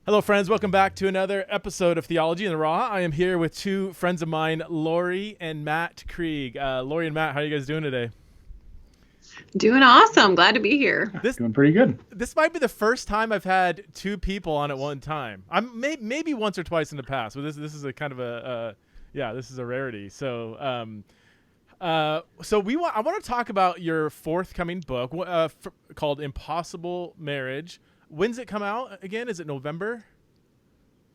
Hello, friends. Welcome back to another episode of Theology in the Raw. I am here with two friends of mine, Laurie and Matt Krieg. Laurie and Matt, how are you guys doing today? Doing awesome. Glad to be here. Doing pretty good. This might be the first time I've had two people on at one time. I'm maybe once or twice in the past, but this is a kind of this is a rarity. So I want to talk about your forthcoming book called Impossible Marriage. When's it come out again? Is it November?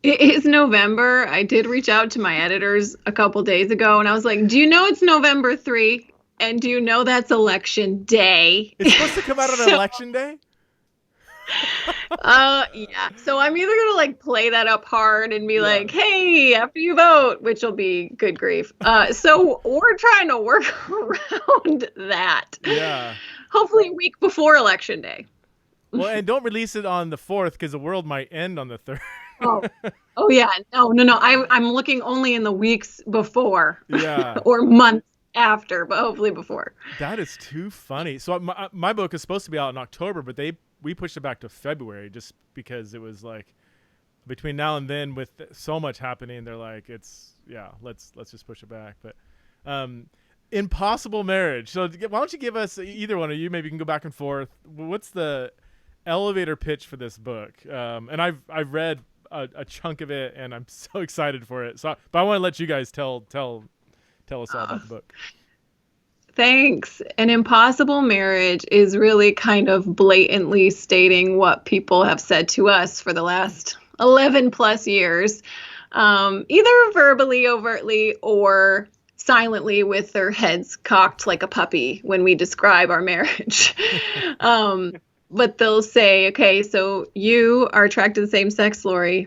It is November. I did reach out to my editors a couple days ago, and I was like, do you know it's November 3? And do you know that's election day? It's supposed to come out on election day? Yeah. So I'm either going to play that up hard and be like, hey, after you vote, which will be good grief. So we're trying to work around that. Yeah. Hopefully a week before election day. Well, and don't release it on the 4th because the world might end on the 3rd. Oh yeah. No. I'm looking only in the weeks before. Yeah. Or months after, but hopefully before. That is too funny. So my book is supposed to be out in October, but we pushed it back to February just because it was like between now and then with so much happening, they're like, let's just push it back. But Impossible Marriage. So why don't you give us, either one of you, maybe you can go back and forth. What's the elevator pitch for this book? And I've read a chunk of it and I'm so excited for it. But I want to let you guys tell us all about the book. Thanks. An Impossible Marriage is really kind of blatantly stating what people have said to us for the last 11 plus years, either verbally, overtly, or silently with their heads cocked like a puppy when we describe our marriage. But they'll say, okay, so you are attracted to the same sex, Laurie.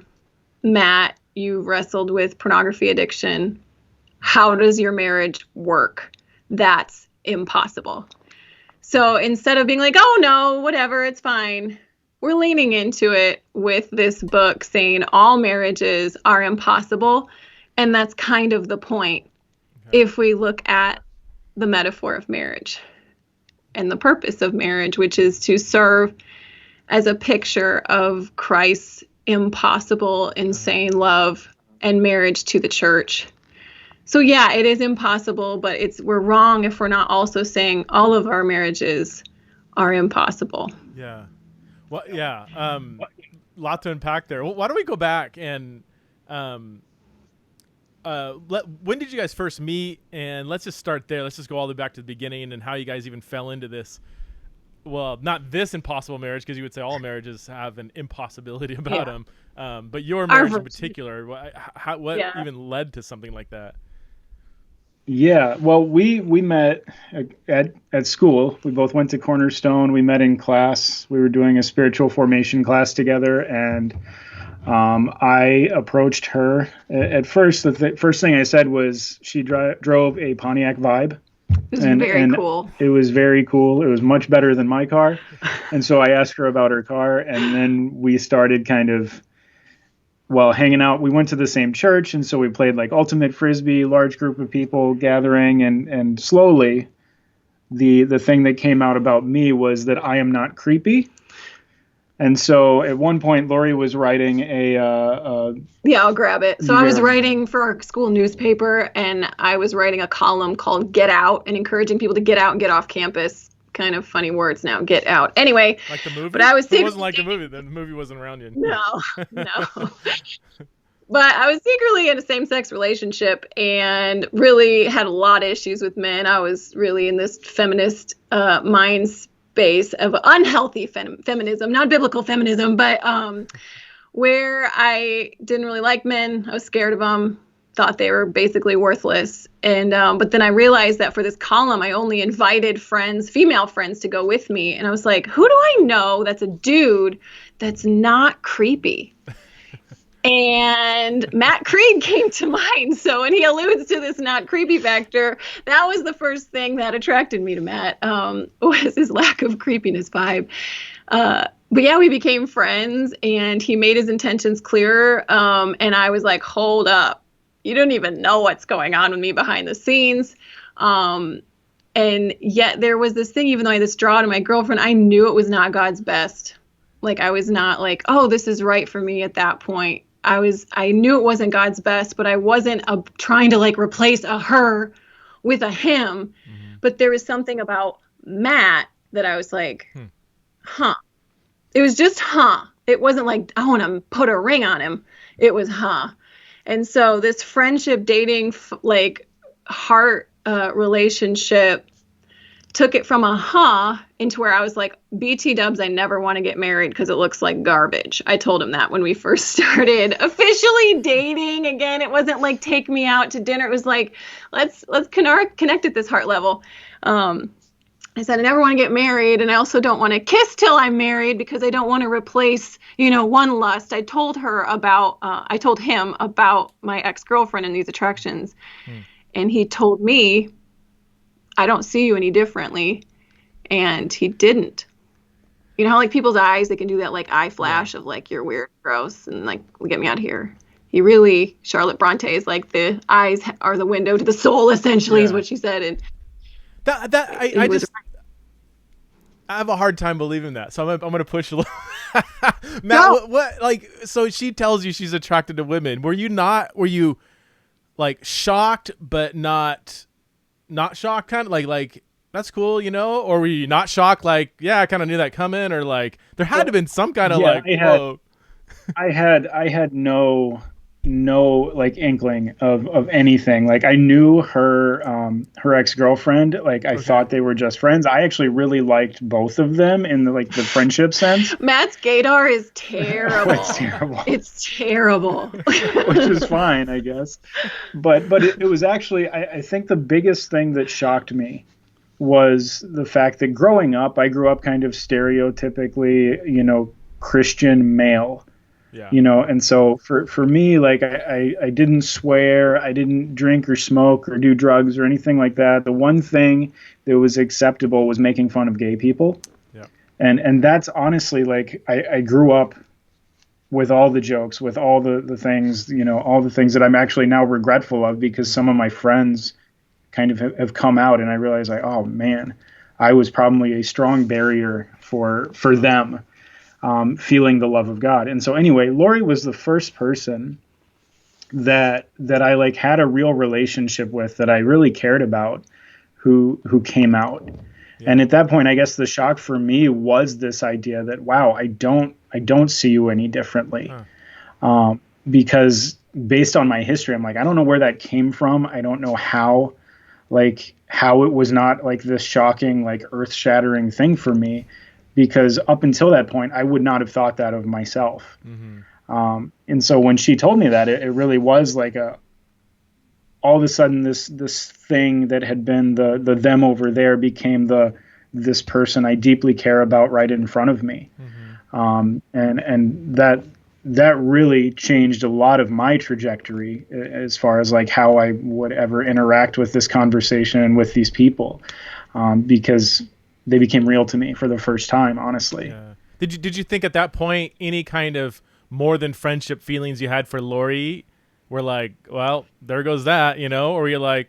Matt, you wrestled with pornography addiction. How does your marriage work? That's impossible. So instead of being like, oh no, whatever, it's fine, we're leaning into it with this book saying all marriages are impossible. And that's kind of the point. Okay. If we look at the metaphor of marriage and the purpose of marriage, which is to serve as a picture of Christ's impossible, insane love and marriage to the church. So yeah, it is impossible, but we're wrong if we're not also saying all of our marriages are impossible. Yeah. Well, yeah. Lot to unpack there. Well, why don't we go back and when did you guys first meet? And let's just start there. Let's just go all the way back to the beginning and how you guys even fell into this. Well, not this impossible marriage, because you would say all marriages have an impossibility about them. But your marriage in particular, what even led to something like that? Yeah, well, we met at school. We both went to Cornerstone. We met in class. We were doing a spiritual formation class together, and I approached her. At first, the first thing I said was she drove a Pontiac Vibe. It was very cool. It was very cool. It was much better than my car. And so I asked her about her car, and then we started kind of, hanging out. We went to the same church, and so we played like ultimate frisbee, large group of people gathering, and slowly the thing that came out about me was that I am not creepy. And so at one point, Laurie was writing yeah, I'll grab it. So I was writing for our school newspaper, and I was writing a column called Get Out and encouraging people to get out and get off campus. Kind of funny words now, get out. Anyway. Like the movie? But I was it wasn't like the movie. The movie wasn't around you. No. But I was secretly in a same-sex relationship and really had a lot of issues with men. I was really in this feminist mind space of unhealthy feminism, not biblical feminism, but where I didn't really like men. I was scared of them, thought they were basically worthless. And but then I realized that for this column, I only invited friends, female friends, to go with me. And I was like, who do I know that's a dude that's not creepy? And Matt Krieg came to mind. So when he alludes to this not creepy factor, that was the first thing that attracted me to Matt, was his lack of creepiness vibe. But yeah, we became friends, and he made his intentions clearer. And I was like, hold up. You don't even know what's going on with me behind the scenes. And yet there was this thing, even though I had this draw to my girlfriend, I knew it was not God's best. Like I was not like, oh, this is right for me at that point. I knew it wasn't God's best, but I wasn't trying to like replace a her with a him. Mm-hmm. But there was something about Matt that I was like, huh. It was just, huh. It wasn't like, I want to put a ring on him. It was, huh. And so this friendship, dating, like heart relationship took it from a into where I was like, BT dubs, I never want to get married because it looks like garbage. I told him that when we first started officially dating. Again, it wasn't like take me out to dinner. It was like, let's connect at this heart level. I said, I never want to get married, and I also don't want to kiss till I'm married because I don't want to replace, one lust. I told him about my ex-girlfriend and these attractions. And he told me, I don't see you any differently. And he didn't. You know how like people's eyes, they can do that like eye flash of like, you're weird, gross, and like, get me out of here. He really, Charlotte Bronte is like, the eyes are the window to the soul, essentially, is what she said. And I have a hard time believing that, so I'm gonna push a little. Matt, what like? So she tells you she's attracted to women. Were you like shocked, but not shocked? Kind of like that's cool, or were you not shocked? Like, yeah, I kind of knew that coming, or like there had to have been some kind of whoa. I had no like inkling of anything. Like I knew her ex-girlfriend. Like I thought they were just friends. I actually really liked both of them in the friendship sense. Matt's gaydar is terrible. It's terrible. It's terrible. Which is fine, I guess. But it was actually, I think the biggest thing that shocked me was the fact that growing up, I grew up kind of stereotypically, Christian male. Yeah. And so for me, like I didn't swear, I didn't drink or smoke or do drugs or anything like that. The one thing that was acceptable was making fun of gay people. Yeah. And that's honestly like I grew up with all the jokes, with all the things, all the things that I'm actually now regretful of because some of my friends kind of have come out and I realized like, oh man, I was probably a strong barrier for them. Feeling the love of God. And so anyway, Laurie was the first person that I like had a real relationship with that I really cared about who came out. Yeah. And at that point, I guess the shock for me was this idea that, wow, I don't see you any differently. Because based on my history, I'm like, I don't know where that came from. I don't know how it was not like this shocking, like earth shattering thing for me. Because up until that point, I would not have thought that of myself. Mm-hmm. And so when she told me that, it really was like all of a sudden this thing that had been the them over there became this person I deeply care about right in front of me. Mm-hmm. And that really changed a lot of my trajectory as far as like how I would ever interact with this conversation and with these people, because they became real to me for the first time, honestly. Yeah. Did you think at that point any kind of more than friendship feelings you had for Laurie were like, well, there goes that, or you're like,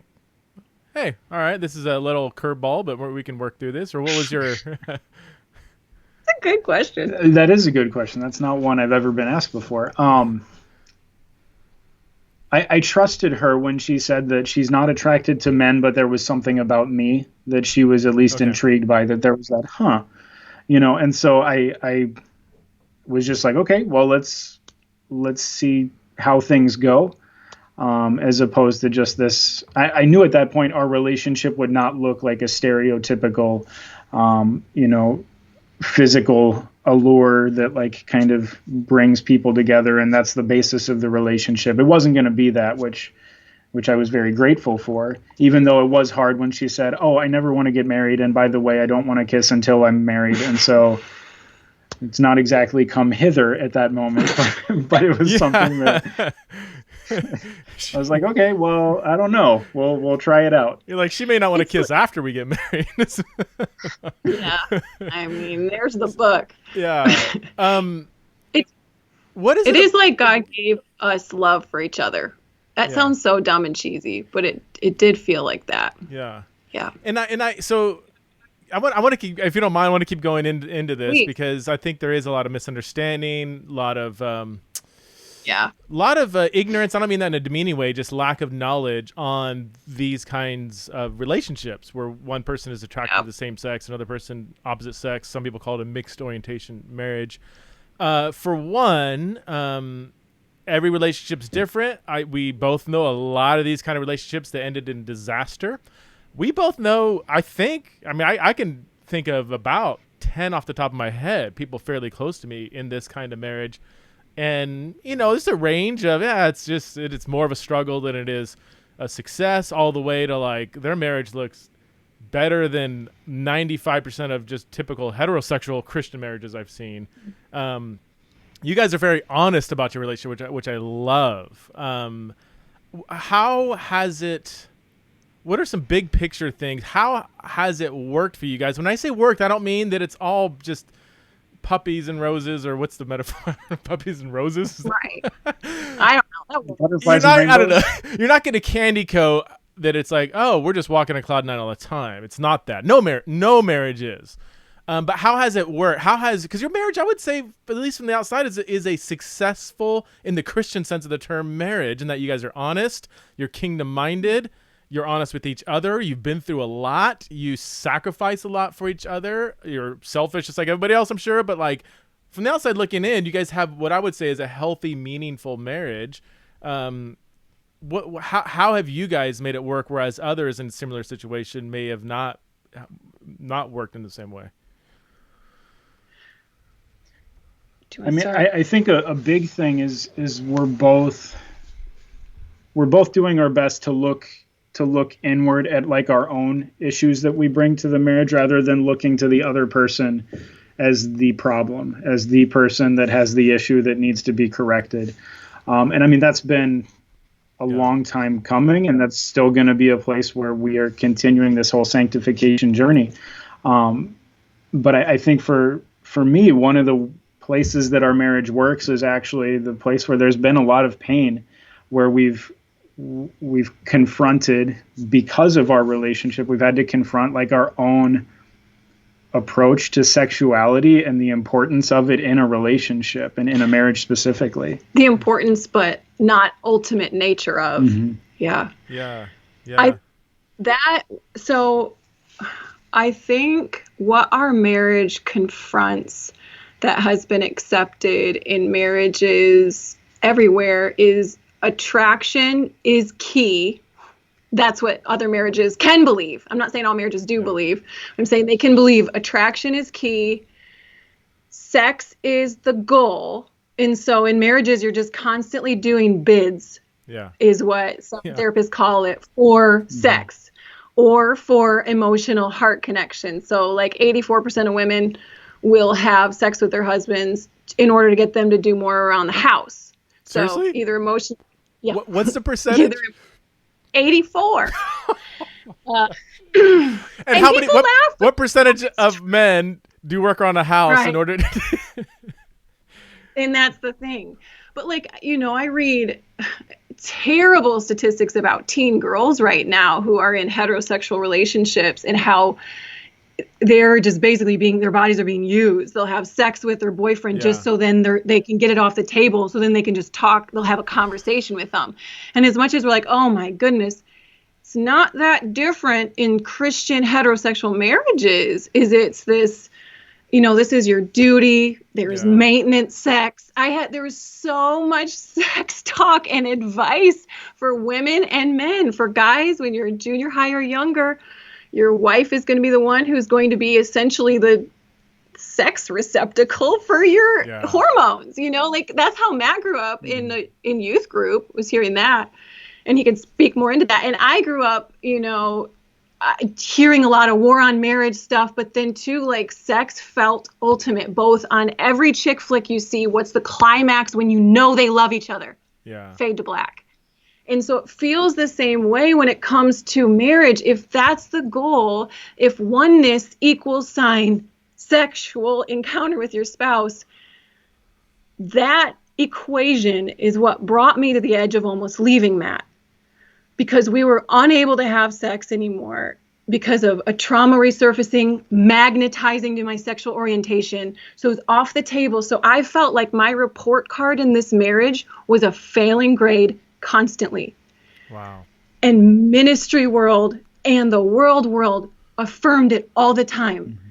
hey, all right, this is a little curveball, but we can work through this? Or what was your... That's a good question. That is a good question. That's not one I've ever been asked before. I trusted her when she said that she's not attracted to men, but there was something about me that she was at least intrigued by, that there was that, and so I was just like, okay, well, let's see how things go, as opposed to just this. I knew at that point our relationship would not look like a stereotypical, physical allure that like kind of brings people together and that's the basis of the relationship. It wasn't going to be that, which I was very grateful for, even though it was hard when she said, oh, I never want to get married, and by the way, I don't want to kiss until I'm married. And so it's not exactly come hither at that moment, but it was something that I was like, okay, well, I don't know. We'll try it out. You're like, she may not want to kiss after we get married. Yeah. I mean, there's the book. Yeah. It is like God gave us love for each other. That sounds so dumb and cheesy, but it did feel like that. Yeah. Yeah. And I so I want to keep, if you don't mind, I want to keep going into this Please. because I think there is a lot of misunderstanding, a lot of Yeah. ignorance. I don't mean that in a demeaning way, just lack of knowledge on these kinds of relationships where one person is attracted to the same sex, another person opposite sex. Some people call it a mixed orientation marriage. For one, every relationship's different. We both know a lot of these kind of relationships that ended in disaster. We both know, I can think of about 10 off the top of my head, people fairly close to me in this kind of marriage. And, there's a range of, it's more of a struggle than it is a success, all the way to like their marriage looks better than 95% of just typical heterosexual Christian marriages I've seen. You guys are very honest about your relationship, which I love. What are some big picture things? How has it worked for you guys? When I say worked, I don't mean that it's all just puppies and roses, or what's the metaphor? Puppies and roses? Right. I don't know. Butterflies and I don't rainbows. know. You're not going to candy coat that it's like, oh, we're just walking on cloud nine all the time. It's not that. No marriage is. But how has it worked? Because your marriage, I would say, at least from the outside, is a successful, in the Christian sense of the term, marriage, in that you guys are honest, you're kingdom-minded, you're honest with each other, you've been through a lot, you sacrifice a lot for each other, you're selfish just like everybody else, I'm sure, but like from the outside looking in, you guys have what I would say is a healthy, meaningful marriage. How have you guys made it work, whereas others in a similar situation may have not worked in the same way? I think a big thing is we're both doing our best to look inward at like our own issues that we bring to the marriage, rather than looking to the other person as the problem, as the person that has the issue that needs to be corrected. And that's been a long time coming, and that's still going to be a place where we are continuing this whole sanctification journey. But I think for me, one of the places that our marriage works is actually the place where there's been a lot of pain, where we've confronted, because of our relationship, we've had to confront like our own approach to sexuality and the importance of it in a relationship and in a marriage specifically. The importance, but not ultimate nature of. Mm-hmm. Yeah. Yeah. I think what our marriage confronts that has been accepted in marriages everywhere is attraction is key. That's what other marriages can believe. I'm not saying all marriages do believe. I'm saying they can believe attraction is key. Sex is the goal. And so in marriages, you're just constantly doing bids, is what some therapists call it, for sex or for emotional heart connection. So like 84% of women will have sex with their husbands in order to get them to do more around the house. Seriously? So either emotion. Yeah. What's the percentage? 84. And how many? What percentage of men do work around a house in order to? And that's the thing. But I read terrible statistics about teen girls right now who are in heterosexual relationships and how they're just basically their bodies are being used. They'll have sex with their boyfriend just so then they can get it off the table. So then they can just talk. They'll have a conversation with them. And as much as we're like, oh my goodness, it's not that different in Christian heterosexual marriages. It's this, this is your duty. There's maintenance sex. There was so much sex talk and advice for women and men. For guys, when you're in junior high or younger, your wife is going to be the one who's going to be essentially the sex receptacle for your hormones. That's how Matt grew up in youth group, was hearing that. And he could speak more into that. And I grew up, hearing a lot of war on marriage stuff, but then too, sex felt ultimate, both on every chick flick you see. What's the climax when they love each other? Yeah. Fade to black. And so it feels the same way when it comes to marriage. If that's the goal, if oneness equals sexual encounter with your spouse, that equation is what brought me to the edge of almost leaving Matt, because we were unable to have sex anymore. because of a trauma resurfacing, magnetizing to my sexual orientation. So it was off the table. So I felt like my report card in this marriage was a failing grade constantly. Wow. And ministry world and the world affirmed it all the time. Mm-hmm.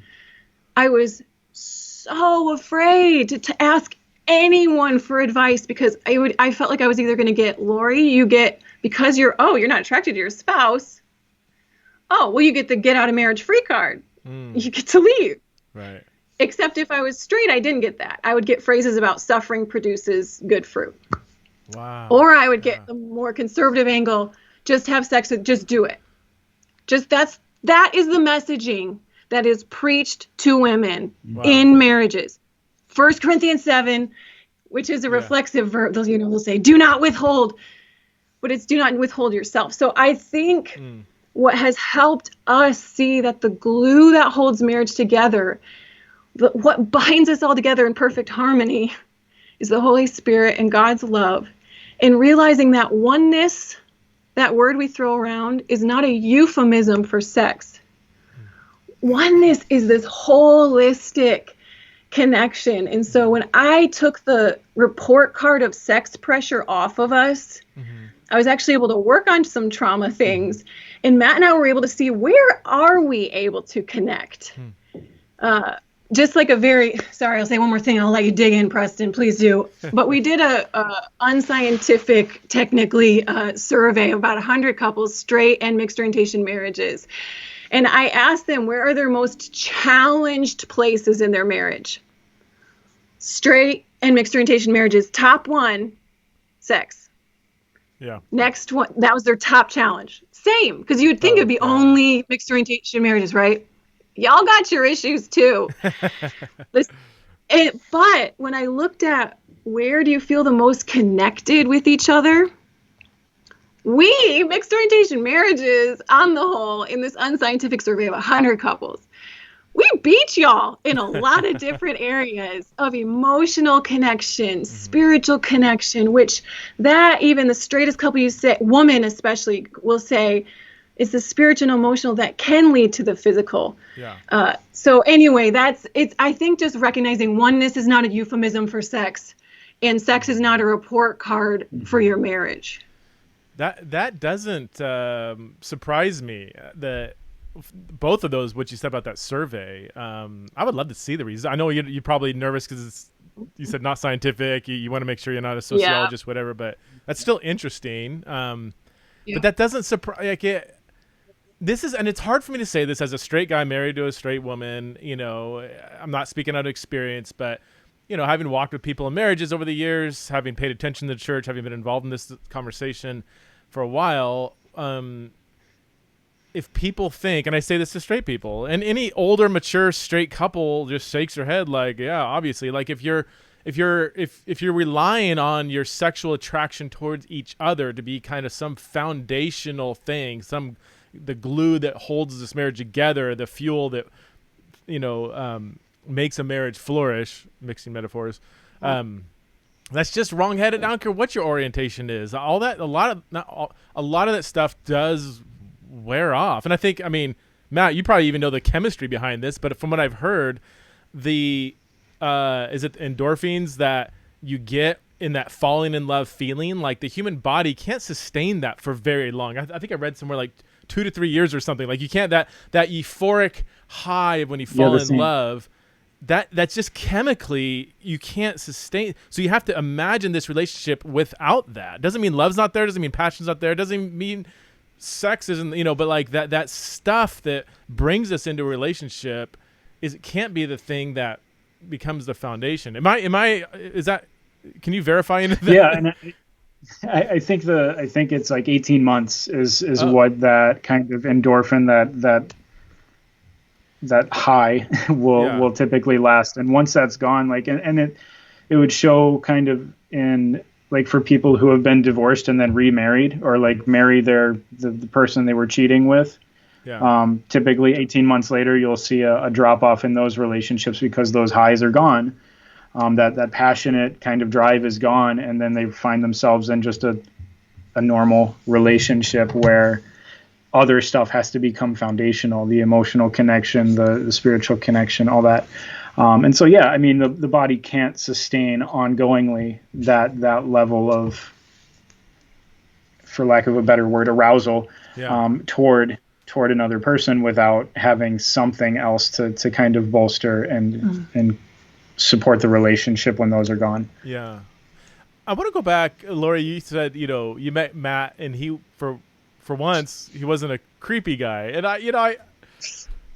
I was so afraid to ask anyone for advice because I felt like I was either going to get, Laurie, because you're not attracted to your spouse. Oh, well, you get the get out of marriage free card. You get to leave. Right. Except if I was straight, I didn't get that. I would get phrases about suffering produces good fruit. Wow. Or I would get the more conservative angle, just have sex, just do it. That is the messaging that is preached to women in marriages. 1 Corinthians 7, which is a reflexive verb, they'll say, do not withhold, but it's do not withhold yourself. So I think what has helped us see that the glue that holds marriage together, what binds us all together in perfect harmony, is the Holy Spirit and God's love. And realizing that oneness, that word we throw around, is not a euphemism for sex. Oneness is this holistic connection. And so when I took the report card of sex pressure off of us, I was actually able to work on some trauma things. And Matt and I were able to see, where are we able to connect? Just like I'll say one more thing. I'll let you dig in, Preston, please do. But we did a unscientific, technically, survey of about 100 couples, straight and mixed orientation marriages. And I asked them, where are their most challenged places in their marriage? Straight and mixed orientation marriages. Top one, sex. Yeah. Next one, that was their top challenge. Same, because you would think it'd be only mixed orientation marriages, right? Y'all got your issues too. But when I looked at where do you feel the most connected with each other, we, mixed orientation marriages, on the whole, in this unscientific survey of 100 couples, we beat y'all in a lot of different areas of emotional connection, spiritual connection, which that even the straightest couple you say, woman especially, will say, it's the spiritual and emotional that can lead to the physical. Yeah. So anyway, I think just recognizing oneness is not a euphemism for sex, and sex is not a report card for your marriage. That doesn't surprise me. That both of those, what you said about that survey, I would love to see the results. I know you're probably nervous because you said not scientific. You want to make sure you're not a sociologist, whatever. But that's still interesting. But that doesn't surprise. And it's hard for me to say this as a straight guy married to a straight woman. I'm not speaking out of experience, but having walked with people in marriages over the years, having paid attention to the church, having been involved in this conversation for a while, if people think, and I say this to straight people, and any older, mature, straight couple just shakes their head like, yeah, obviously, like if you're relying on your sexual attraction towards each other to be kind of some foundational thing, the glue that holds this marriage together, the fuel that makes a marriage flourish, mixing metaphors, that's just wrong-headed. I don't care what your orientation is. All that, a lot of that stuff does wear off. And I think, Matt, you probably even know the chemistry behind this, but from what I've heard, is it endorphins that you get in that falling in love feeling? Like the human body can't sustain that for very long. I think I read somewhere like 2 to 3 years or something. Like you can't, that euphoric high of when you fall in love, that's just chemically you can't sustain. So you have to imagine this relationship without that. Doesn't mean love's not there, doesn't mean passion's not there, doesn't mean sex isn't, but like that stuff that brings us into a relationship it can't be the thing that becomes the foundation. Can you verify into that? Yeah, and I think it's like 18 months is what that kind of endorphin, that high will typically last. And once that's gone, like, and it would show kind of in, like, for people who have been divorced and then remarried, or like marry the person they were cheating with. Yeah. Typically 18 months later, you'll see a drop off in those relationships because those highs are gone. That passionate kind of drive is gone, and then they find themselves in just a normal relationship where other stuff has to become foundational, the emotional connection, the spiritual connection, all that. And so, yeah, I mean, the body can't sustain ongoingly that level of, for lack of a better word, arousal toward another person without having something else to kind of bolster and support the relationship when those are gone. Yeah. I want to go back, Laurie. You said, you met Matt, and he, for once, he wasn't a creepy guy, and I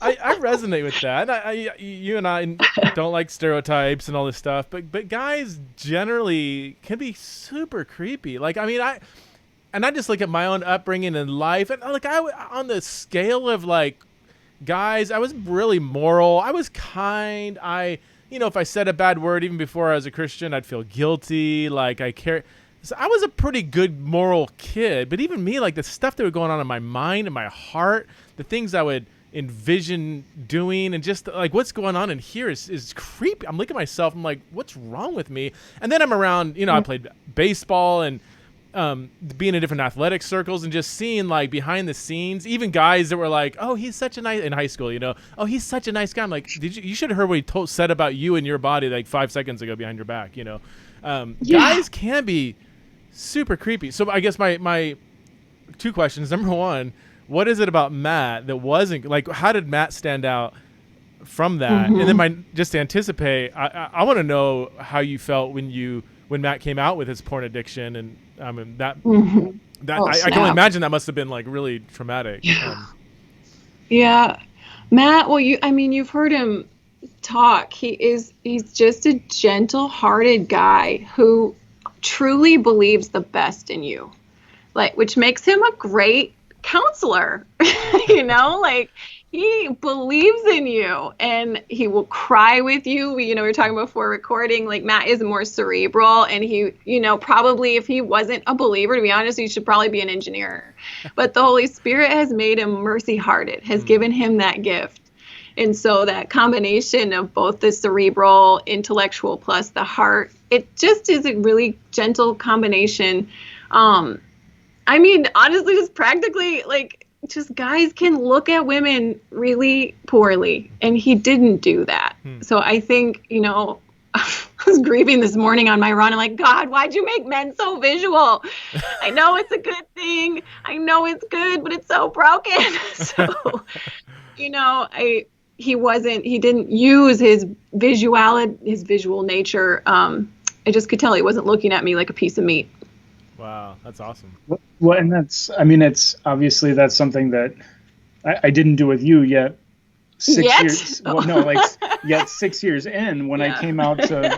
resonate with that. And you and I don't like stereotypes and all this stuff, but guys generally can be super creepy. Like, I mean, I just look at my own upbringing in life, and like on the scale of like guys, I was really moral. I was kind. If I said a bad word even before I was a Christian, I'd feel guilty. Like so I was a pretty good moral kid, but even me, like the stuff that was going on in my mind and my heart, the things I would envision doing, and just like what's going on in here is creepy. I'm looking at myself, I'm like, what's wrong with me? And then I'm around, I played baseball and being in different athletic circles and just seeing like behind the scenes, even guys that were like, oh, he's such a nice, in high school, oh, he's such a nice guy. I'm like, you should have heard what he said about you and your body like 5 seconds ago behind your back. Guys can be super creepy. So I guess my 2 questions. Number 1, what is it about Matt that wasn't like, how did Matt stand out from that? And then just to anticipate, I want to know how you felt when Matt came out with his porn addiction, and that I can only imagine that must have been like really traumatic. Yeah, Matt. Well, you've heard him talk. He's just a gentle-hearted guy who truly believes the best in you, like, which makes him a great counselor. Like, he believes in you and he will cry with you. We were talking before recording, like Matt is more cerebral, and he, probably if he wasn't a believer, to be honest, he should probably be an engineer. But the Holy Spirit has made him mercy-hearted, has given him that gift. And so that combination of both the cerebral, intellectual plus the heart, it just is a really gentle combination. Honestly, just practically, like, just guys can look at women really poorly, and he didn't do that. So I think, I was grieving this morning on my run. I'm like, God, why'd you make men so visual? I know it's a good thing. I know it's good, but it's so broken. So, he didn't use his visual nature. I just could tell he wasn't looking at me like a piece of meat. Wow, that's awesome. Well, and it's obviously that's something that I didn't do with you yet. 6 years. Well, no, like yet 6 years in, when I came out to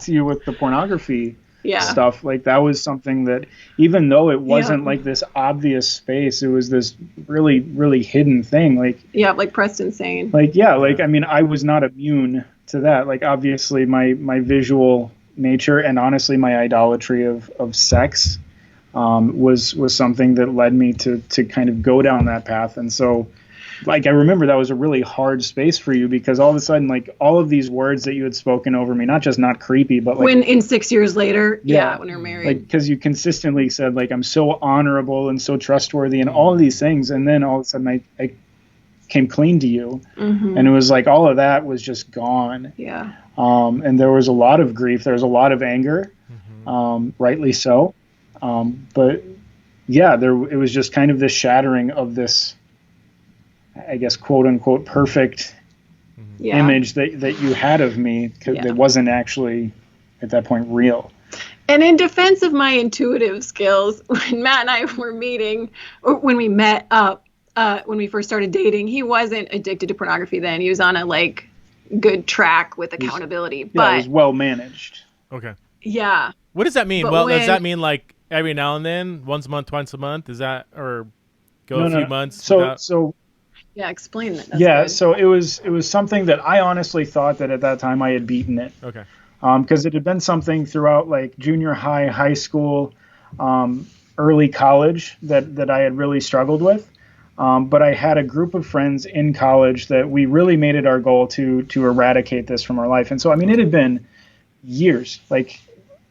you with the pornography stuff, like that was something that, even though it wasn't like this obvious space, it was this really, really hidden thing. Like Preston's saying. I was not immune to that. Like, obviously my visual nature and honestly my idolatry of sex was something that led me to kind of go down that path. And so, like, I remember that was a really hard space for you, because all of a sudden, like, all of these words that you had spoken over me, not creepy, but like, when in 6 years later, when you're married, like, because you consistently said, like, I'm so honorable and so trustworthy and all of these things, and then all of a sudden I came clean to you, and it was like all of that was just gone. And there was a lot of grief, there was a lot of anger, rightly so, but it was just kind of this shattering of this, I guess, quote unquote perfect image that you had of me, because it wasn't actually at that point real. And in defense of my intuitive skills, when Matt and I were meeting, or when we met up, when we first started dating, he wasn't addicted to pornography then. He was on a good track with accountability. It was well managed. Okay. Yeah. What does that mean? Does that mean like every now and then, once a month, twice a month? Is that, or a few months? So yeah, explain that. That's good. So it was something that I honestly thought that at that time I had beaten it. Okay. Because it had been something throughout like junior high, high school, early college that I had really struggled with. But I had a group of friends in college that we really made it our goal to eradicate this from our life. And so, it had been years, like,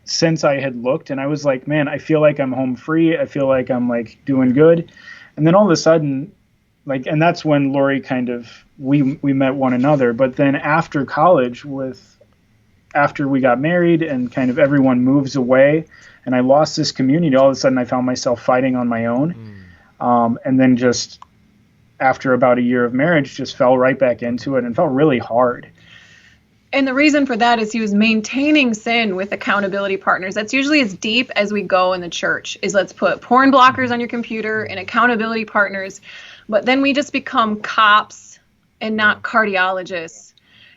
since I had looked, and I was like, man, I feel like I'm home free. I feel like I'm like doing good. And then all of a sudden, like, and that's when Laurie kind of, we met one another. But then after college, after we got married and kind of everyone moves away and I lost this community, all of a sudden I found myself fighting on my own. And then just after about a year of marriage, just fell right back into it and felt really hard. And the reason for that is he was maintaining sin with accountability partners. That's usually as deep as we go in the church, is let's put porn blockers on your computer and accountability partners. But then we just become cops and not cardiologists.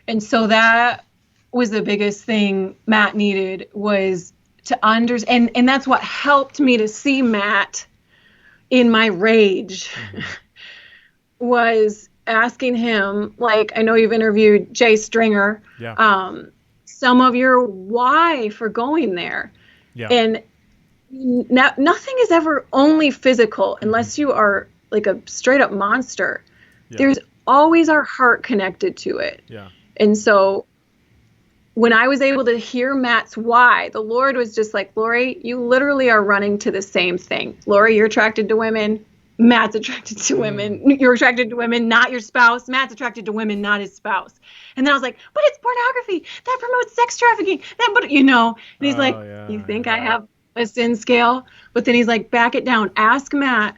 And so that was the biggest thing Matt needed, was to understand. And that's what helped me to see Matt in my rage, was asking him, like, I know you've interviewed Jay Stringer, some of your why for going there. And nothing is ever only physical unless you are like a straight up monster. There's always our heart connected to it. And so when I was able to hear Matt's why, the Lord was just like, Laurie, you literally are running to the same thing. Laurie, you're attracted to women. Matt's attracted to women. You're attracted to women, not your spouse. Matt's attracted to women, not his spouse. And then I was like, but it's pornography. That promotes sex trafficking. And he's like, you think I have a sin scale? But then he's like, back it down. Ask Matt,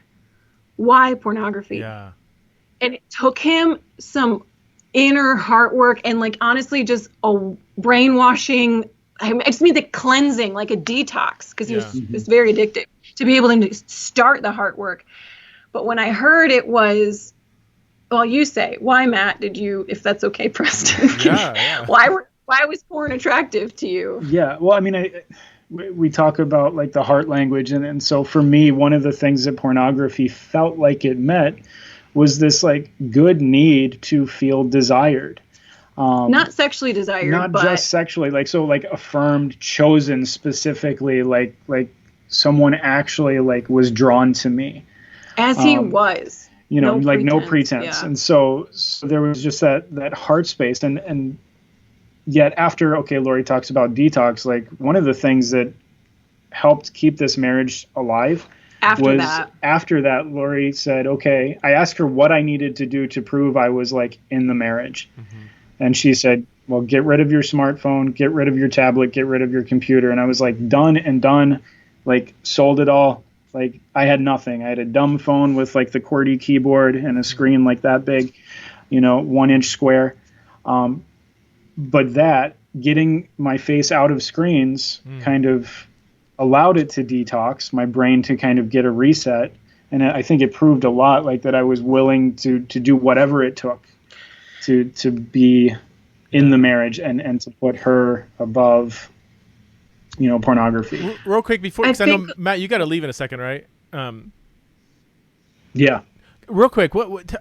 why pornography? And it took him some inner heart work and, like, honestly, just a brainwashing. I just mean the cleansing, like a detox, because he was very addicted, to be able to start the heart work. But when I heard it was, well, you say, why, Matt, did you, if that's okay, Preston, why was porn attractive to you? Yeah, well, I mean, we talk about, like, the heart language. And so for me, one of the things that pornography felt like it met was this, like, good need to feel desired. Not sexually desired, but just sexually, like, so, like, affirmed, chosen specifically, like someone actually, like, was drawn to me. As he was, no pretense. And so there was just that heart space. And yet after, Laurie talks about detox, like, one of the things that helped keep this marriage alive after that, Laurie said, okay, I asked her what I needed to do to prove I was, like, in the marriage. And she said, well, get rid of your smartphone, get rid of your tablet, get rid of your computer. And I was like, done, like, sold it all. Like, I had nothing. I had a dumb phone with, like, the QWERTY keyboard and a screen like that big, 1 inch square. But that, getting my face out of screens kind of allowed it to detox, my brain to kind of get a reset. And I think it proved a lot, like, that I was willing to do whatever it took to be in the marriage and to put her above, pornography. Real quick before, because I know, Matt, you got to leave in a second, right? Yeah. Real quick,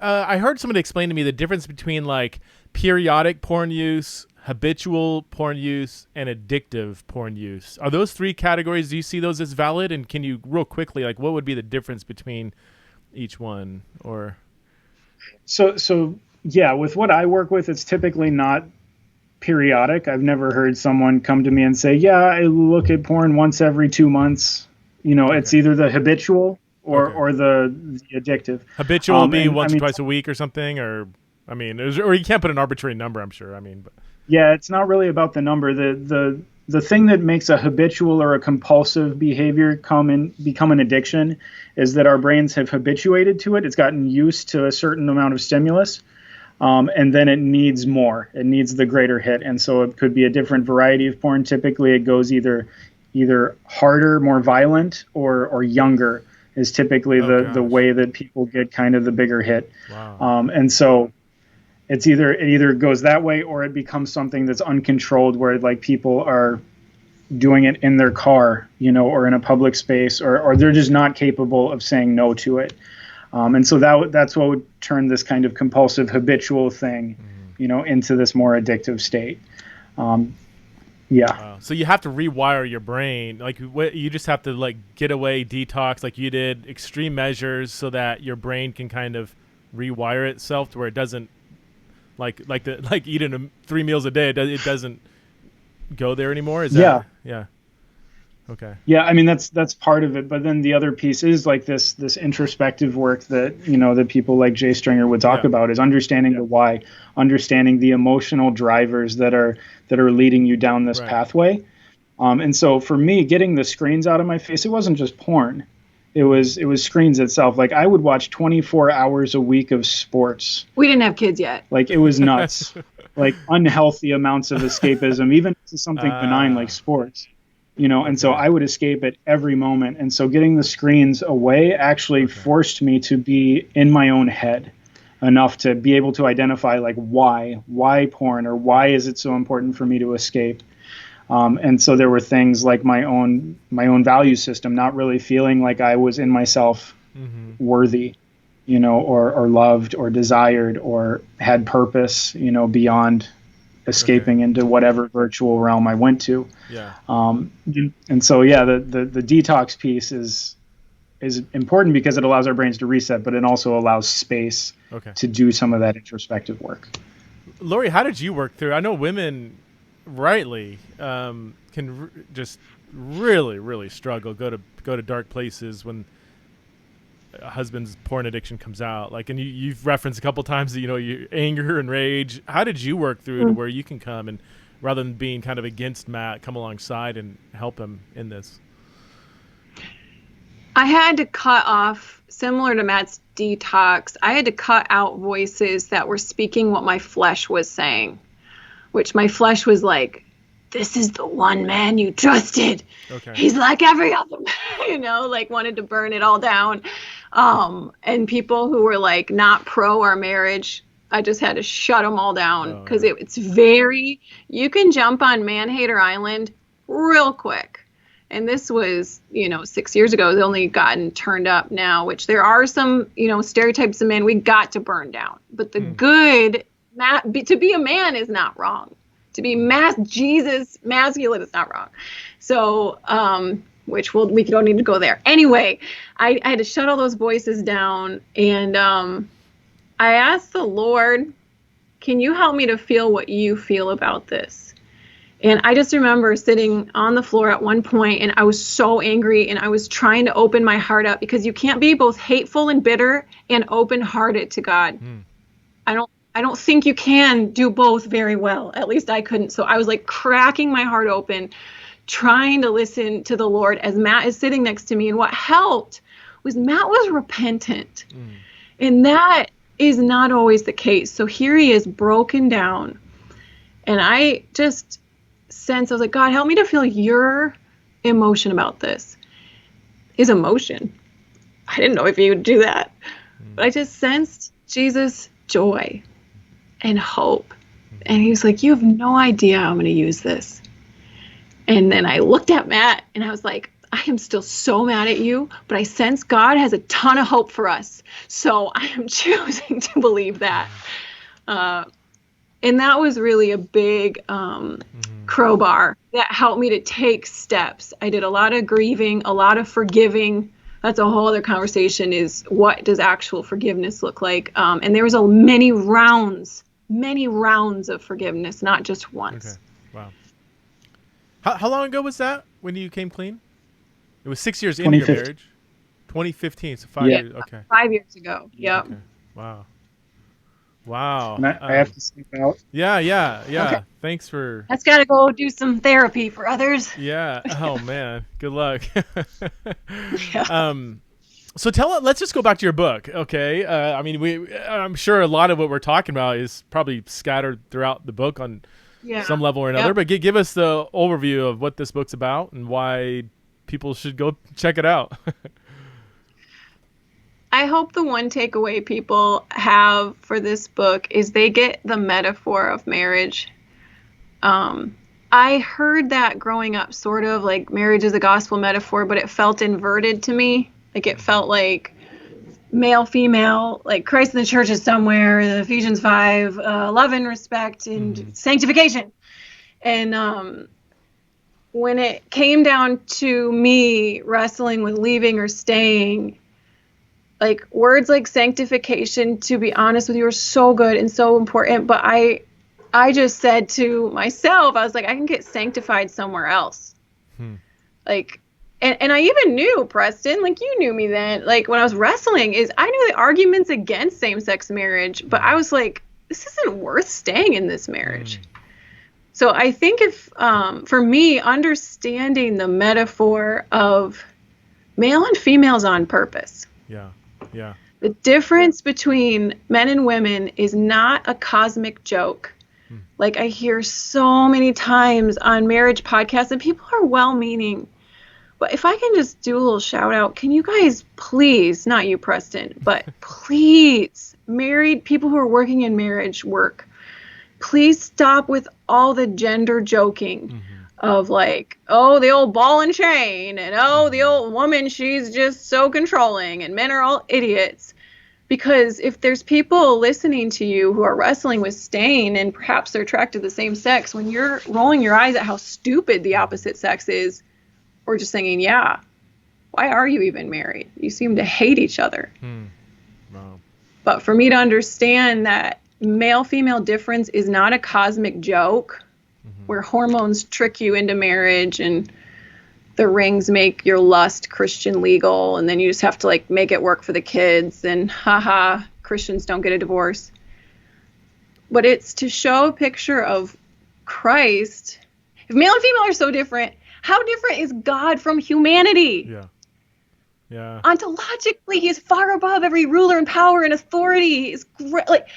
I heard somebody explain to me the difference between, like, periodic porn use, habitual porn use, and addictive porn use. Are those three categories? Do you see those as valid? And can you, real quickly, like, what would be the difference between each one? Or so yeah, with what I work with, it's typically not periodic. I've never heard someone come to me and say, yeah, I look at porn once every 2 months. It's either the habitual or the addictive. Habitual will be once or twice a week or something, or you can't put an arbitrary number, I'm sure. But yeah, it's not really about the number. The thing that makes a habitual or a compulsive behavior become an addiction is that our brains have habituated to it. It's gotten used to a certain amount of stimulus. And then it needs more. It needs the greater hit. And so it could be a different variety of porn. Typically, it goes either harder, more violent, or younger is typically the way that people get kind of the bigger hit. Wow. And so it either goes that way or it becomes something that's uncontrolled, where, like, people are doing it in their car, or in a public space, or they're just not capable of saying no to it. And so that's what would turn this kind of compulsive habitual thing, into this more addictive state. Wow. So you have to rewire your brain. Like, you just have to, like, get away, detox, like you did, extreme measures, so that your brain can kind of rewire itself to where it doesn't, like eating 3 meals a day. It doesn't go there anymore. Is that? Yeah. Okay. Yeah, I mean that's part of it, but then the other piece is like this introspective work that that people like Jay Stringer would talk about, is understanding the why, understanding the emotional drivers that are leading you down this pathway. And so for me, getting the screens out of my face, it wasn't just porn. It was screens itself. Like I would watch 24 hours a week of sports. We didn't have kids yet. Like it was nuts. Like unhealthy amounts of escapism, even to something benign like sports. And so I would escape at every moment. And so getting the screens away actually forced me to be in my own head enough to be able to identify like why porn, or why is it so important for me to escape. And so there were things like my own value system, not really feeling like I was in myself worthy, or loved or desired or had purpose, beyond escaping into whatever virtual realm I went to. Yeah. And so, the detox piece is important because it allows our brains to reset, but it also allows space to do some of that introspective work. Laurie, how did you work through? I know women rightly can just really, really struggle, go to dark places when a husband's porn addiction comes out. Like, and you've referenced a couple times that, your anger and rage. How did you work through to where you can come and, rather than being kind of against Matt, come alongside and help him in this? I had to cut off, similar to Matt's detox, I had to cut out voices that were speaking what my flesh was saying, which my flesh was like, this is the one man you trusted. Okay. He's like every other man, like wanted to burn it all down. And people who were like not pro our marriage, I just had to shut them all down because it's very, you can jump on Man-Hater Island real quick. And this was, 6 years ago. It's only gotten turned up now, which there are some, stereotypes of men we got to burn down. But the good, to be a man is not wrong. To be Jesus masculine is not wrong. So, which we don't need to go there. Anyway, I had to shut all those voices down. And I asked the Lord, can you help me to feel what you feel about this? And I just remember sitting on the floor at one point, and I was so angry, and I was trying to open my heart up, because you can't be both hateful and bitter and open-hearted to God. I don't think you can do both very well. At least I couldn't. So I was like cracking my heart open, trying to listen to the Lord as Matt is sitting next to me. And what helped was Matt was repentant. And that is not always the case. So here he is broken down. And I just sensed, I was like, God, help me to feel your emotion about this. His emotion. I didn't know if he would do that. But I just sensed Jesus' joy and hope. And he was like, you have no idea how I'm going to use this. And then I looked at Matt and I was like, I am still so mad at you, but I sense God has a ton of hope for us. So I am choosing to believe that. And that was really a big crowbar that helped me to take steps. I did a lot of grieving, a lot of forgiving. That's a whole other conversation, is what does actual forgiveness look like? And there was many rounds of forgiveness, not just once. Okay. Wow. How long ago was that when you came clean? It was 6 years into your marriage. 2015, so 5 years. Okay. 5 years ago. Yep. Okay. Wow. And I have to sleep out. Yeah. Okay. Thanks for. That's got to go do some therapy for others. Yeah. Oh man. Good luck. Yeah. So let's just go back to your book. Okay. I'm sure a lot of what we're talking about is probably scattered throughout the book on some level or another, but give us the overview of what this book's about and why people should go check it out. I hope the one takeaway people have for this book is they get the metaphor of marriage. I heard that growing up, sort of like marriage is a gospel metaphor, but it felt inverted to me. Like it felt like male, female, like Christ in the church is somewhere, the Ephesians 5, love and respect and sanctification. And when it came down to me wrestling with leaving or staying, like words like sanctification, to be honest with you, are so good and so important. But I just said to myself, I was like, I can get sanctified somewhere else. Like, and I even knew, Preston, like you knew me then, like when I was wrestling, is I knew the arguments against same-sex marriage, but I was like, this isn't worth staying in this marriage. So I think if, for me, understanding the metaphor of male and females on purpose. Yeah. Yeah. The difference between men and women is not a cosmic joke. Like I hear so many times on marriage podcasts, and people are well-meaning. But if I can just do a little shout out, can you guys please, not you, Preston, but please, married people who are working in marriage work, please stop with all the gender joking of like, oh, the old ball and chain, and oh, the old woman, she's just so controlling, and men are all idiots. Because if there's people listening to you who are wrestling with staying, and perhaps they're attracted to the same sex, when you're rolling your eyes at how stupid the opposite sex is, or just saying, yeah, why are you even married? You seem to hate each other. Wow. But for me to understand that male-female difference is not a cosmic joke where hormones trick you into marriage and the rings make your lust Christian legal, and then you just have to like make it work for the kids, and haha, Christians don't get a divorce. But it's to show a picture of Christ. If male and female are so different, how different is God from humanity? Yeah. Yeah. Ontologically, he's far above every ruler and power and authority. He's great, like,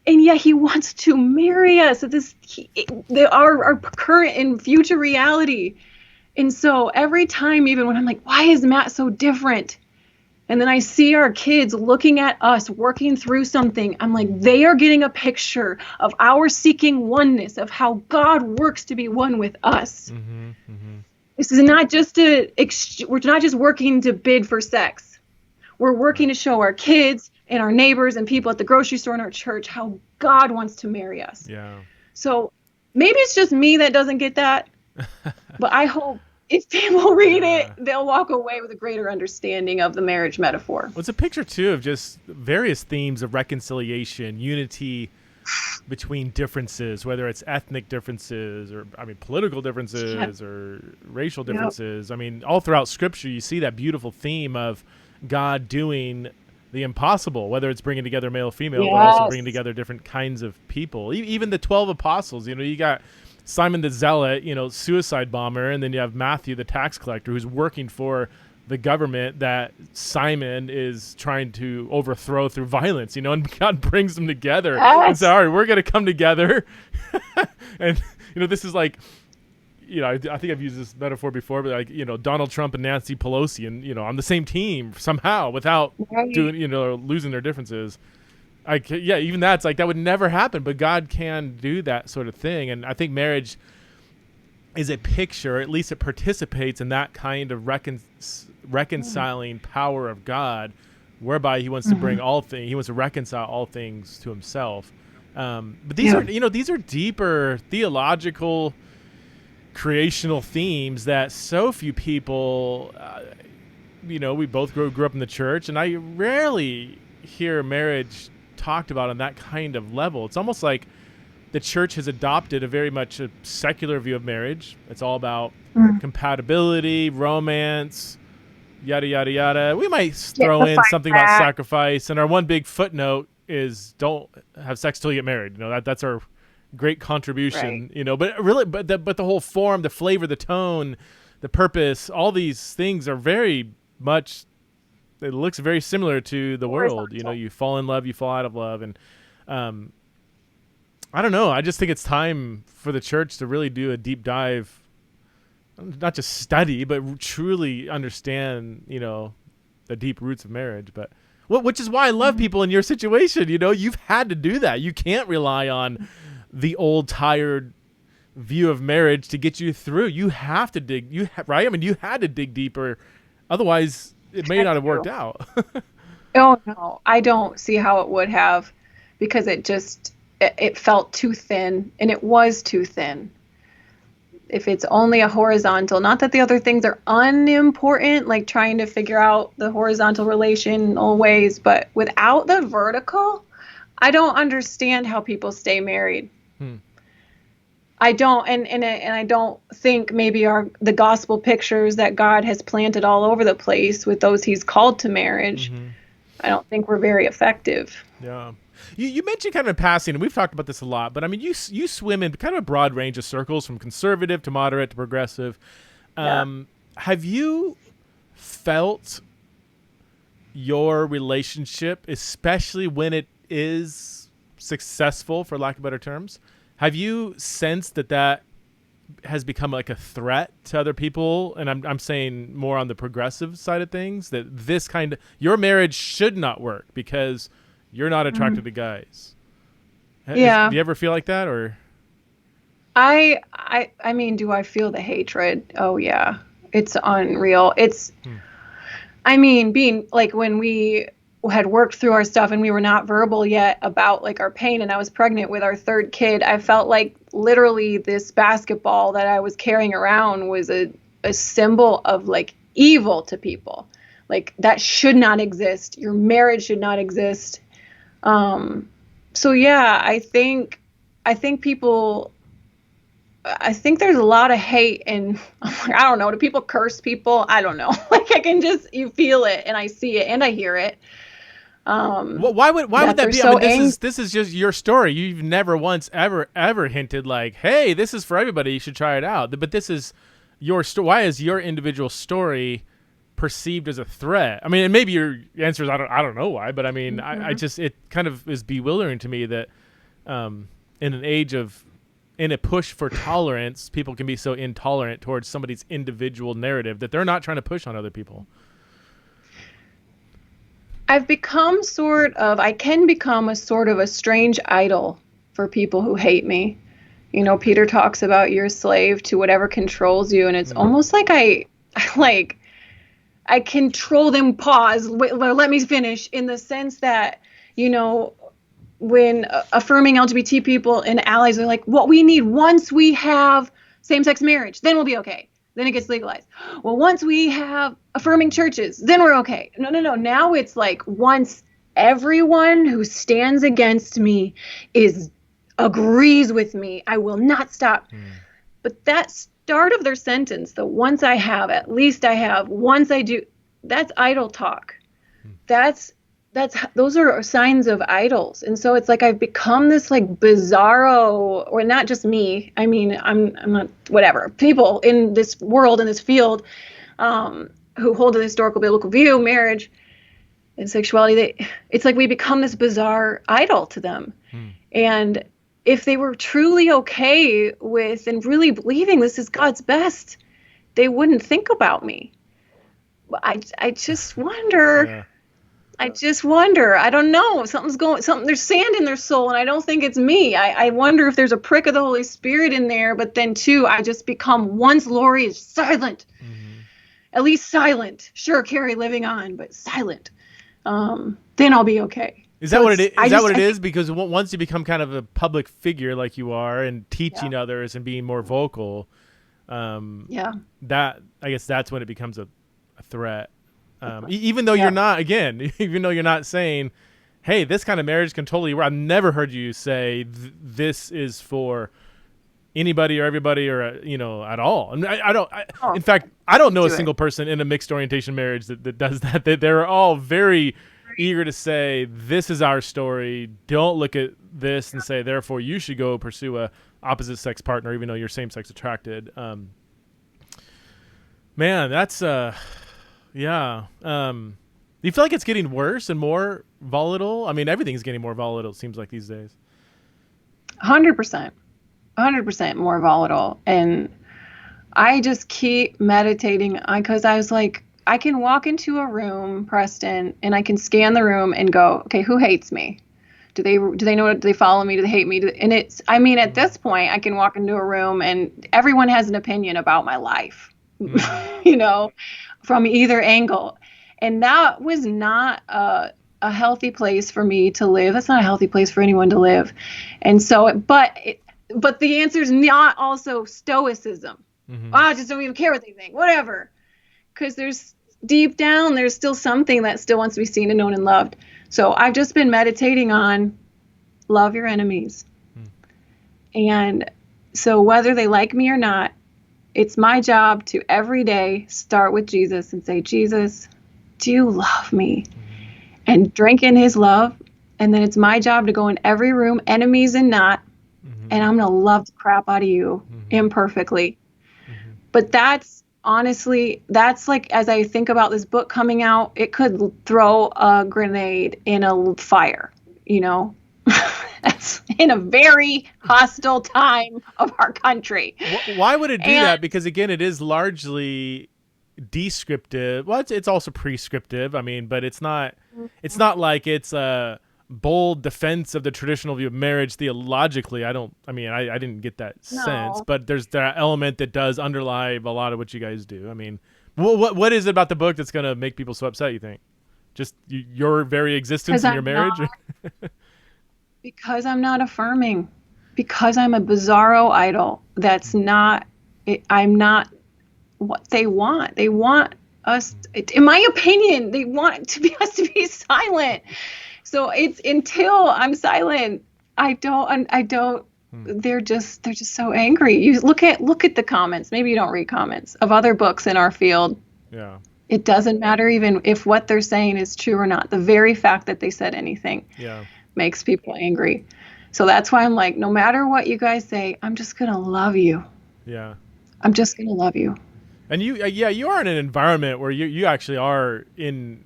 and yet he wants to marry us. Our current and future reality. And so every time, even when I'm like, why is Matt so different? And then I see our kids looking at us working through something. I'm like, they are getting a picture of our seeking oneness, of how God works to be one with us. This is not just we're not just working to bid for sex. We're working to show our kids and our neighbors and people at the grocery store and our church how God wants to marry us. Yeah. So maybe it's just me that doesn't get that, but I hope if people read it, they'll walk away with a greater understanding of the marriage metaphor. Well, it's a picture, too, of just various themes of reconciliation, unity between differences, whether it's ethnic differences or, political differences or racial differences. All throughout Scripture, you see that beautiful theme of God doing the impossible, whether it's bringing together male, female, but also bringing together different kinds of people. Even the 12 apostles, you got Simon the Zealot, suicide bomber, and then you have Matthew, the tax collector, who's working for the government that Simon is trying to overthrow through violence, and God brings them together and says, all right, we're going to come together. And, this is like, I think I've used this metaphor before, but like, Donald Trump and Nancy Pelosi and, on the same team somehow without doing, losing their differences. Even that's like, that would never happen, but God can do that sort of thing. And I think marriage is a picture, or at least it participates in that kind of reconciling power of God, whereby he wants to bring all things, he wants to reconcile all things to himself. But these are, these are deeper theological, creational themes that so few people, we both grew up in the church, and I rarely hear marriage talked about on that kind of level. It's almost like the church has adopted a very much a secular view of marriage. It's all about compatibility, romance, yada, yada, yada. We might throw in something about sacrifice, and our one big footnote is don't have sex till you get married. That's our great contribution, but really, but the whole form, the flavor, the tone, the purpose, all these things are very much, it looks very similar to the world. You fall in love, you fall out of love. And I don't know. I just think it's time for the church to really do a deep dive, not just study, but truly understand, the deep roots of marriage. But which is why I love people in your situation. You've had to do that. You can't rely on the old, tired view of marriage to get you through. You have to dig, right? You had to dig deeper. Otherwise, it may not have worked out. Oh, no, I don't see how it would have, because it felt too thin, and it was too thin. If it's only a horizontal, not that the other things are unimportant, like trying to figure out the horizontal relational ways, but without the vertical, I don't understand how people stay married. I don't, and I don't think maybe the gospel pictures that God has planted all over the place with those He's called to marriage. Mm-hmm. I don't think we're very effective. Yeah. You mentioned kind of in passing, and we've talked about this a lot, but I mean, you swim in kind of a broad range of circles, from conservative to moderate to progressive. Have you felt your relationship, especially when it is successful, for lack of better terms, have you sensed that has become like a threat to other people? And I'm saying more on the progressive side of things, that this kind of, your marriage should not work because you're not attracted to guys. Yeah. Do you ever feel like that? Or I mean, do I feel the hatred? Oh yeah. It's unreal. I mean, being like, when we had worked through our stuff and we were not verbal yet about like our pain, and I was pregnant with our third kid, I felt like literally this basketball that I was carrying around was a symbol of like evil to people. Like, that should not exist. Your marriage should not exist. So yeah, I think people, I think there's a lot of hate, and I don't know, do people curse people? I don't know. Like, you feel it, and I see it, and I hear it. Well, why would that be? So I mean, this is just your story. You've never once ever hinted like, hey, this is for everybody, you should try it out. But this is your story. Why is your individual story perceived as a threat? I mean, and maybe your answer is I don't know why, but I mean, I just, it kind of is bewildering to me that in an age of, in a push for tolerance, people can be so intolerant towards somebody's individual narrative that they're not trying to push on other people. I've become I can become a sort of a strange idol for people who hate me. You know, Peter talks about you're a slave to whatever controls you. And it's almost like I control them. Pause. Let me finish, in the sense that, you know, when affirming LGBT people and allies are like, what we need once we have same-sex marriage, then we'll be okay. Then it gets legalized. Well, once we have affirming churches, then we're okay. No. Now it's like, once everyone who stands against me agrees with me, I will not stop. But that start of their sentence, the once I have, at least I have, once I do, that's idol talk. Those are signs of idols. And so it's like I've become this like bizarro, or not just me. I mean, I'm not, whatever. People in this world, in this field, who hold a historical biblical view, marriage and sexuality, it's like we become this bizarre idol to them. And if they were truly okay with and really believing this is God's best, they wouldn't think about me. I just wonder. Yeah. I just wonder. I don't know. There's sand in their soul, and I don't think it's me. I wonder if there's a prick of the Holy Spirit in there, but then too, I just become, once Laurie is silent, at least silent. Sure, Carrie living on, but silent. Then I'll be okay. Is that what it is? Is that what it is? Because once you become kind of a public figure like you are, and teaching others and being more vocal, that, I guess that's when it becomes a threat. Even though you're not, again, even though you're not saying, hey, this kind of marriage can totally work. I've never heard you say this is for anybody or everybody, or, at all. In fact, I don't know a single person in a mixed orientation marriage that does that. They're all very eager to say, this is our story. Don't look at this and say, therefore you should go pursue a opposite sex partner, even though you're same sex attracted. Man, that's, yeah. Do you feel like it's getting worse and more volatile? I mean, everything's getting more volatile, it seems like, these days. 100%. 100% more volatile. And I just keep meditating, because I was like, I can walk into a room, Preston, and I can scan the room and go, okay, who hates me? Do they know? Do they follow me? Do they hate me? And it's, I mean, at this point, I can walk into a room and everyone has an opinion about my life, from either angle. And that was not a healthy place for me to live. That's not a healthy place for anyone to live. And so, but the answer is not also stoicism. I just don't even care what they think, whatever. Because there's deep down, there's still something that still wants to be seen and known and loved. So I've just been meditating on love your enemies. And So whether they like me or not, it's my job to every day start with Jesus and say, Jesus, do you love me? And drink in his love. And then it's my job to go in every room, enemies and not, and I'm going to love the crap out of you imperfectly. But that's honestly, that's like, as I think about this book coming out, it could throw a grenade in a fire, you know? That's in a very hostile time of our country. Why would it do that? Because again, it is largely descriptive. Well, it's also prescriptive. I mean, but it's not like it's a bold defense of the traditional view of marriage theologically. I didn't get that sense, but there's that element that does underlie a lot of what you guys do. I mean, what is it about the book that's going to make people so upset, you think? Just your very existence in your marriage? Because I'm not affirming. Because I'm a bizarro idol. That's not, I'm not what they want. They want us, in my opinion, they want us to be silent. So it's until I'm silent, I don't, they're just so angry. You look at the comments. Maybe you don't read comments of other books in our field. Yeah. It doesn't matter even if what they're saying is true or not. The very fact that they said anything makes people angry. So that's why I'm like, no matter what you guys say, I'm just going to love you. Yeah. I'm just going to love you. And you are in an environment where you actually are in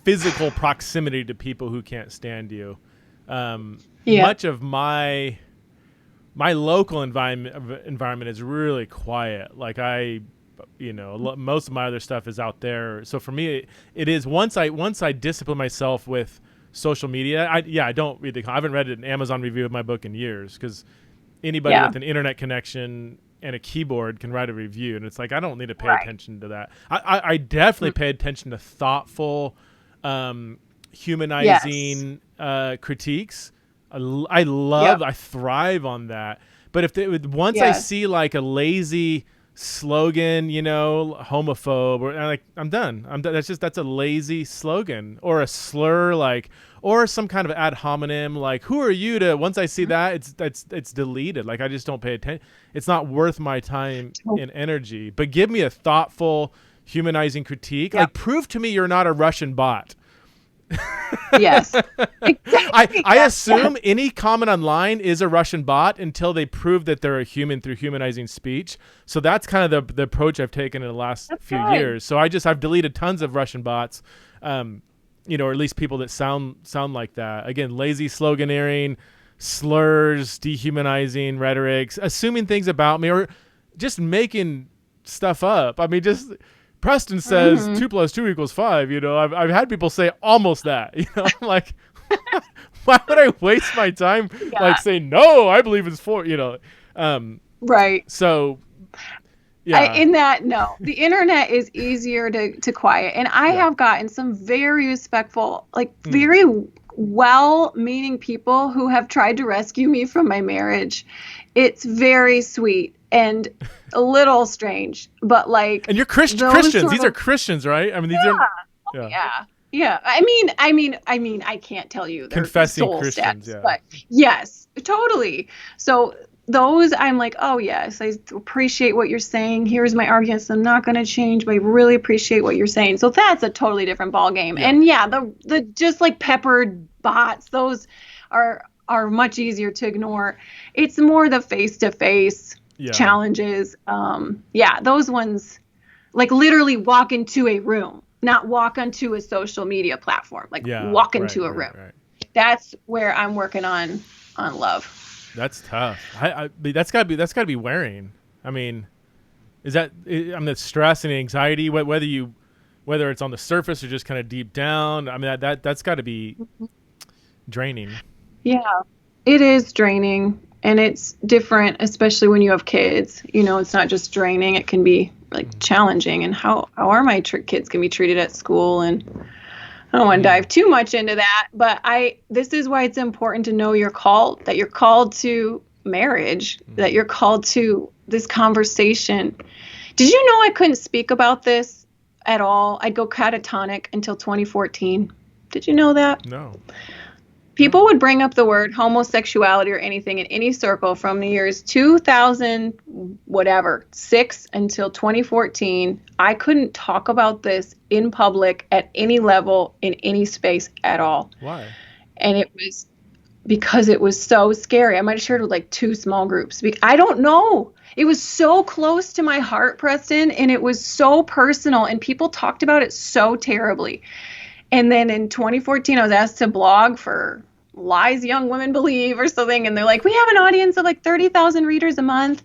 physical proximity to people who can't stand you. Much of my local environment is really quiet. Like most of my other stuff is out there. So for me, it is once I discipline myself with social media. I don't read I haven't read an Amazon review of my book in years, because anybody with an internet connection and a keyboard can write a review, and it's like I don't need to pay attention to that. I definitely pay attention to thoughtful, humanizing critiques. I thrive on that. But once I see like a lazy slogan, homophobe, or I'm done. That's a lazy slogan, or a slur, or some kind of ad hominem, like, who are you to, once I see that, it's deleted. Like, I just don't pay attention. It's not worth my time and energy. But give me a thoughtful, humanizing critique. Like, prove to me you're not a Russian bot. Yes. Exactly. I assume any comment online is a Russian bot until they prove that they're a human through humanizing speech. So that's kind of the approach I've taken in the last few years. So I've deleted tons of Russian bots, or at least people that sound like that. Again, lazy sloganeering, slurs, dehumanizing rhetorics, assuming things about me, or just making stuff up. I mean, just Preston says 2 + 2 = 5. I've had people say almost that. I'm like, why would I waste my time saying no? I believe it's 4. Right. So, the internet is easier to quiet, and I have gotten some very respectful, very well-meaning people who have tried to rescue me from my marriage. It's very sweet and a little strange, but and you're Christians. These are Christians, right? I mean, these are. Yeah. I mean, I can't tell you their confessing soul Christians, stats, but yes, totally. So those, I'm like, oh yes, I appreciate what you're saying. Here's my arguments. I'm not going to change, but I really appreciate what you're saying. So that's a totally different ball game. And the just like peppered bots, those are much easier to ignore. It's more the face-to-face challenges. Those ones, like, literally walk into a room, not walk onto a social media platform, walk into a room. Right. That's where I'm working on love. That's tough. That's gotta be wearing. I mean, the stress and anxiety, whether it's on the surface or just kind of deep down. I mean, that's gotta be draining. Yeah, it is draining, and it's different, especially when you have kids. It's not just draining; it can be challenging. And how are my kids can be treated at school? And I don't want to dive too much into that, but this is why it's important to know that you're called to marriage, that you're called to this conversation. Did you know I couldn't speak about this at all? I'd go catatonic until 2014. Did you know that? No. People would bring up the word homosexuality or anything in any circle from the years 2000, whatever, 6 until 2014. I couldn't talk about this in public at any level in any space at all. Why? And it was because it was so scary. I might have shared with like 2 small groups. I don't know. It was so close to my heart, Preston, and it was so personal, and people talked about it so terribly. And then in 2014, I was asked to blog for Lies Young Women Believe or something. And they're like, we have an audience of like 30,000 readers a month.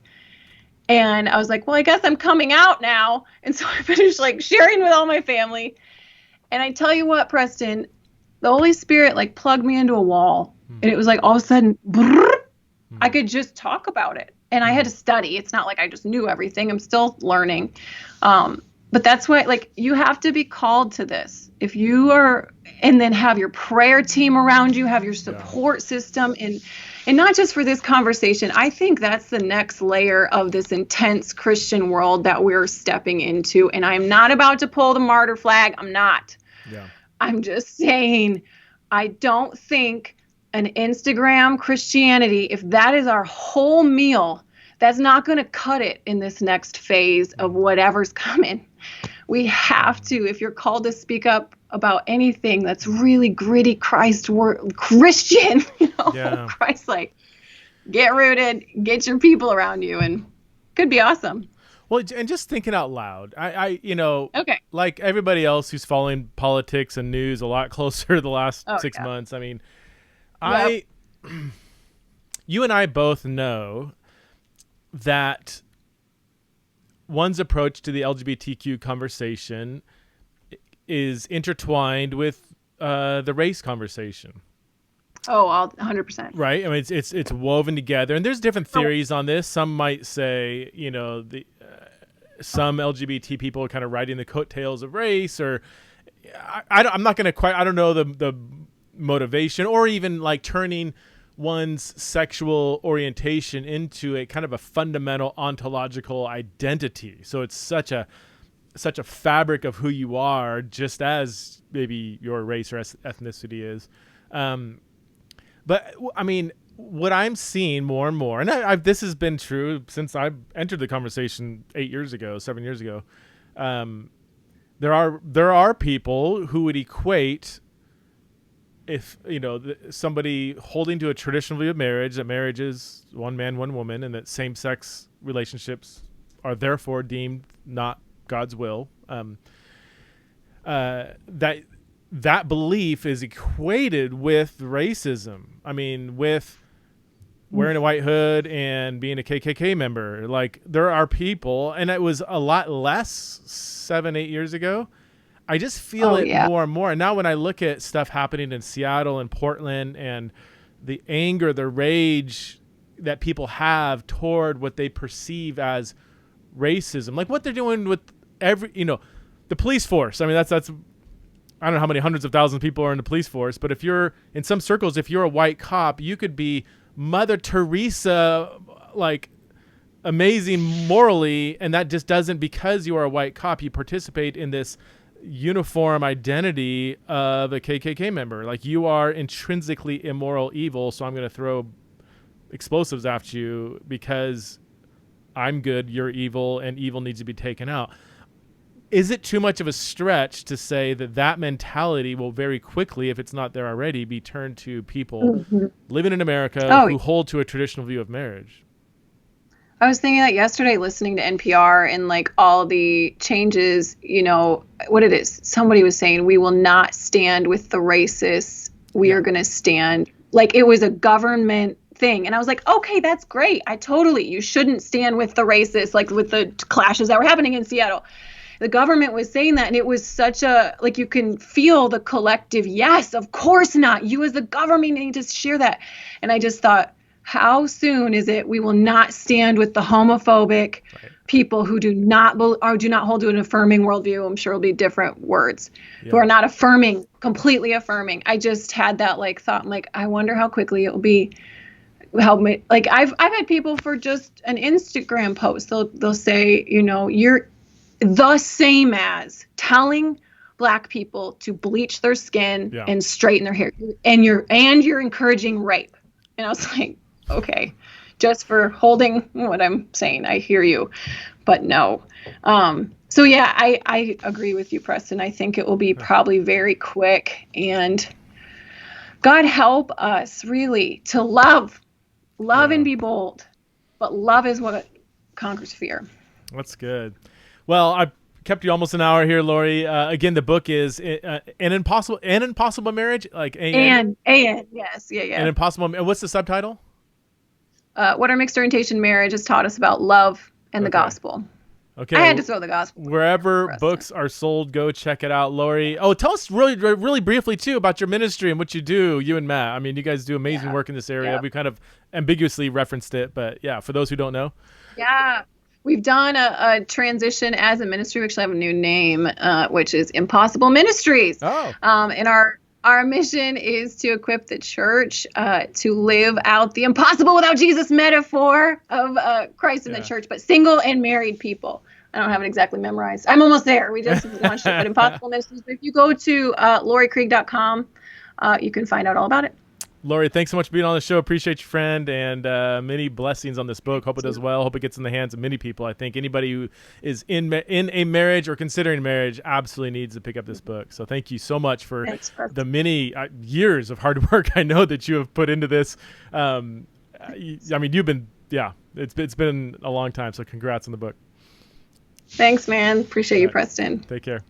And I was like, well, I guess I'm coming out now. And so I finished like sharing with all my family. And I tell you what, Preston, the Holy Spirit like plugged me into a wall. And it was like all of a sudden, I could just talk about it. And I had to study. It's not like I just knew everything. I'm still learning. But that's why, like, you have to be called to this. If you are, and then have your prayer team around you, have your support system, and not just for this conversation. I think that's the next layer of this intense Christian world that we're stepping into. And I'm not about to pull the martyr flag. I'm not. Yeah. I'm just saying, I don't think an Instagram Christianity, if that is our whole meal, that's not going to cut it in this next phase of whatever's coming. We have to, if you're called to speak up about anything that's really gritty Christian, Christ-like, get rooted, get your people around you, and could be awesome. Well, and just thinking out loud, I okay, like everybody else who's following politics and news a lot closer the last 6 months. I mean, you and I both know that one's approach to the LGBTQ conversation is intertwined with the race conversation. Oh, 100%. Right. I mean, it's woven together, and there's different theories on this. Some might say, some LGBT people are kind of riding the coattails of race, or I'm not going to quite. I don't know the motivation, or even like turning one's sexual orientation into a kind of a fundamental ontological identity. So it's such a fabric of who you are, just as maybe your race or ethnicity is. But I mean, what I'm seeing more and more, and this has been true since I entered the conversation 7 years ago. There are people who would equate, if somebody holding to a traditional view of marriage, that marriage is one man, one woman, and that same-sex relationships are therefore deemed not God's will, that belief is equated with racism. I mean, with wearing a white hood and being a KKK member. Like, there are people, and it was a lot less 7-8 years ago. I just feel more and more. And now when I look at stuff happening in Seattle and Portland, and the anger, the rage that people have toward what they perceive as racism, like what they're doing with the police force. I mean, that's I don't know how many hundreds of thousands of people are in the police force, but if you're in some circles, if you're a white cop, you could be Mother Teresa, like amazing morally, and that just doesn't, because you are a white cop, you participate in this uniform identity of a KKK member. Like, you are intrinsically immoral evil, so I'm going to throw explosives after you because I'm good, you're evil, and evil needs to be taken out. Is it too much of a stretch to say that mentality will very quickly, if it's not there already, be turned to people living in America who hold to a traditional view of marriage? I was thinking that yesterday, listening to NPR and like all the changes, what it is. Somebody was saying, we will not stand with the racists. We are going to stand. Like, it was a government thing. And I was like, okay, that's great. You shouldn't stand with the racists, like with the clashes that were happening in Seattle. The government was saying that, and it was such a, like, you can feel the collective, yes, of course not. You as the government need to share that. And I just thought, how soon is it we will not stand with the homophobic people who do not hold to an affirming worldview? I'm sure it'll be different words, who are not affirming, completely affirming. I just had that thought. I'm like, I wonder how quickly it will be. Like, I've had people for just an Instagram post. They'll say, you're the same as telling Black people to bleach their skin Yeah. and straighten their hair, and you're encouraging rape. And I was like, okay, just for holding what I'm saying, I hear you, but no. So yeah, I agree with you, Preston. I think it will be probably very quick, and God help us really to love and be bold, but love is what conquers fear. That's good. Well, I kept you almost an hour here, Laurie. Again, the book is an impossible marriage, like and yes, yeah. An impossible. And what's the subtitle? What our mixed orientation marriage has taught us about love and the gospel. Okay. I had to throw the gospel. Wherever books are sold, go check it out, Laurie. Oh, tell us really briefly too about your ministry and what you do, you and Matt. I mean, you guys do amazing work in this area. We kind of ambiguously referenced it, but yeah, for those who don't know. Yeah. We've done a transition as a ministry. We actually have a new name, which is Impossible Ministries. Oh. And our mission is to equip the church to live out the impossible without Jesus metaphor of Christ in the church, but single and married people. I don't have it exactly memorized. I'm almost there. We just launched it, but Impossible Ministries. But if you go to lauriekrieg.com, you can find out all about it. Laurie, thanks so much for being on the show. Appreciate you, friend, and many blessings on this book. Hope it does well. Hope it gets in the hands of many people. I think anybody who is in a marriage or considering marriage absolutely needs to pick up this book. So thank you so much for the many years of hard work I know that you have put into this. I mean, it's been a long time. So congrats on the book. Thanks, man. Appreciate you, Preston. Take care.